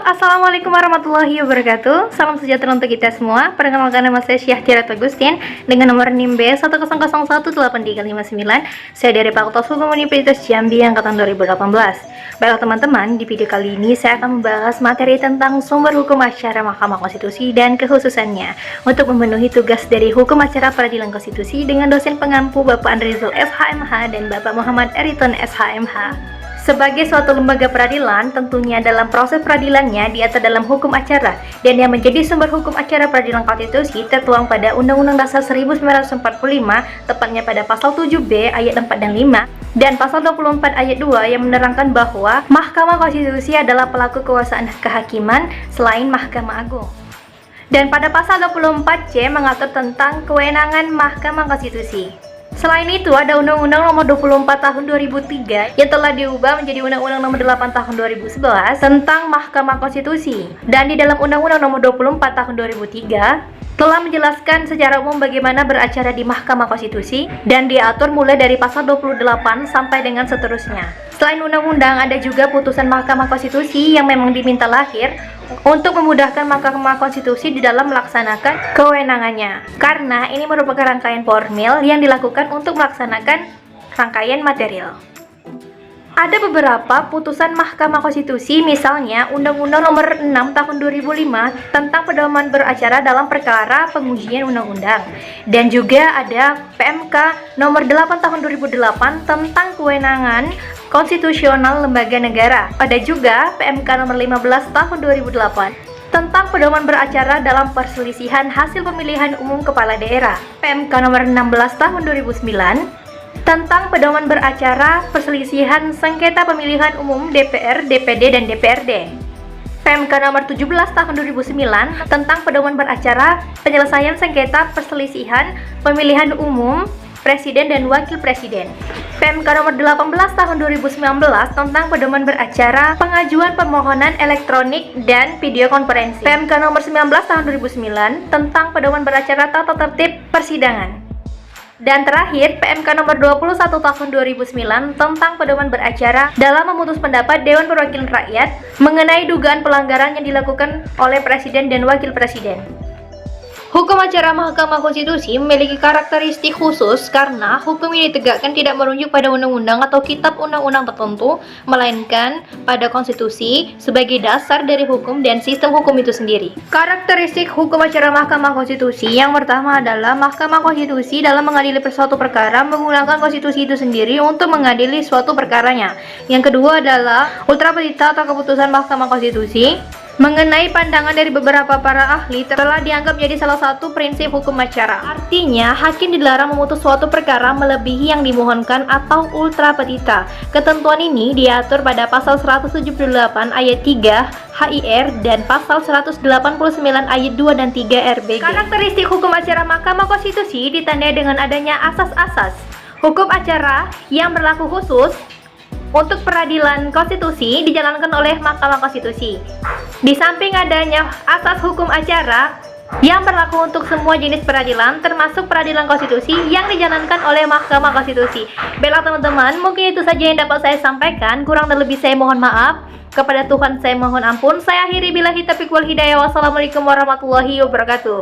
Assalamualaikum warahmatullahi wabarakatuh. Salam sejahtera untuk kita semua. Perkenalkan, nama saya Syahtirat Agustin dengan nomor NIM B1001839. Saya dari Fakultas Hukum Universitas Jambi angkatan 2018. Baiklah teman-teman, di video kali ini saya akan membahas materi tentang sumber hukum acara Mahkamah Konstitusi dan kekhususannya untuk memenuhi tugas dari Hukum Acara Peradilan Konstitusi dengan dosen pengampu Bapak Andrizul SHMH dan Bapak Muhammad Eriton SHMH. Sebagai suatu lembaga peradilan, tentunya dalam proses peradilannya diatur dalam hukum acara, dan yang menjadi sumber hukum acara peradilan konstitusi tertuang pada Undang-Undang Dasar 1945, tepatnya pada pasal 7B ayat 4 dan 5, dan pasal 24 ayat 2 yang menerangkan bahwa Mahkamah Konstitusi adalah pelaku kekuasaan kehakiman selain Mahkamah Agung. Dan pada pasal 24C mengatur tentang kewenangan Mahkamah Konstitusi. Selain itu, ada Undang-Undang Nomor 24 Tahun 2003 yang telah diubah menjadi Undang-Undang Nomor 8 Tahun 2011 tentang Mahkamah Konstitusi. Dan di dalam Undang-Undang Nomor 24 Tahun 2003 telah menjelaskan secara umum bagaimana beracara di Mahkamah Konstitusi dan diatur mulai dari pasal 28 sampai dengan seterusnya. Selain undang-undang, ada juga putusan Mahkamah Konstitusi yang memang diminta lahir untuk memudahkan Mahkamah Konstitusi di dalam melaksanakan kewenangannya, karena ini merupakan rangkaian formil yang dilakukan untuk melaksanakan rangkaian material. Ada beberapa putusan Mahkamah Konstitusi, misalnya Undang-Undang Nomor 6 Tahun 2005 tentang pedoman beracara dalam perkara pengujian undang-undang, dan juga ada PMK Nomor 8 Tahun 2008 tentang kewenangan konstitusional lembaga negara. Ada juga PMK Nomor 15 Tahun 2008 tentang pedoman beracara dalam perselisihan hasil pemilihan umum kepala daerah. PMK Nomor 16 Tahun 2009 tentang pedoman beracara perselisihan sengketa pemilihan umum DPR, DPD, dan DPRD. PMK Nomor 17 Tahun 2009 tentang pedoman beracara penyelesaian sengketa perselisihan pemilihan umum Presiden dan Wakil Presiden. PMK Nomor 18 Tahun 2019 tentang pedoman beracara pengajuan permohonan elektronik dan video konferensi. PMK Nomor 19 Tahun 2009 tentang pedoman beracara tata tertib persidangan. Dan terakhir, PMK Nomor 21 Tahun 2009 tentang pedoman beracara dalam memutus pendapat Dewan Perwakilan Rakyat mengenai dugaan pelanggaran yang dilakukan oleh Presiden dan Wakil Presiden. Hukum acara Mahkamah Konstitusi memiliki karakteristik khusus karena hukum yang ditegakkan tidak merujuk pada undang-undang atau kitab undang-undang tertentu, melainkan pada konstitusi sebagai dasar dari hukum dan sistem hukum itu sendiri. Karakteristik hukum acara Mahkamah Konstitusi yang pertama adalah Mahkamah Konstitusi dalam mengadili suatu perkara menggunakan konstitusi itu sendiri untuk mengadili suatu perkaranya. Yang kedua adalah ultra petita atau keputusan Mahkamah Konstitusi mengenai pandangan dari beberapa para ahli telah dianggap menjadi salah satu prinsip hukum acara. Artinya, hakim dilarang memutus suatu perkara melebihi yang dimohonkan atau ultra petita. Ketentuan ini diatur pada pasal 178 ayat 3 HIR dan pasal 189 ayat 2 dan 3 RBG. Karakteristik hukum acara Mahkamah Konstitusi ditandai dengan adanya asas-asas hukum acara yang berlaku khusus untuk peradilan konstitusi dijalankan oleh Mahkamah Konstitusi. Di samping adanya asas hukum acara yang berlaku untuk semua jenis peradilan, termasuk peradilan konstitusi yang dijalankan oleh Mahkamah Konstitusi. Baiklah teman-teman, mungkin itu saja yang dapat saya sampaikan. Kurang dan lebih saya mohon maaf. Kepada Tuhan saya mohon ampun. Saya akhiri billahi taufiq wal hidayah. Wassalamualaikum warahmatullahi wabarakatuh.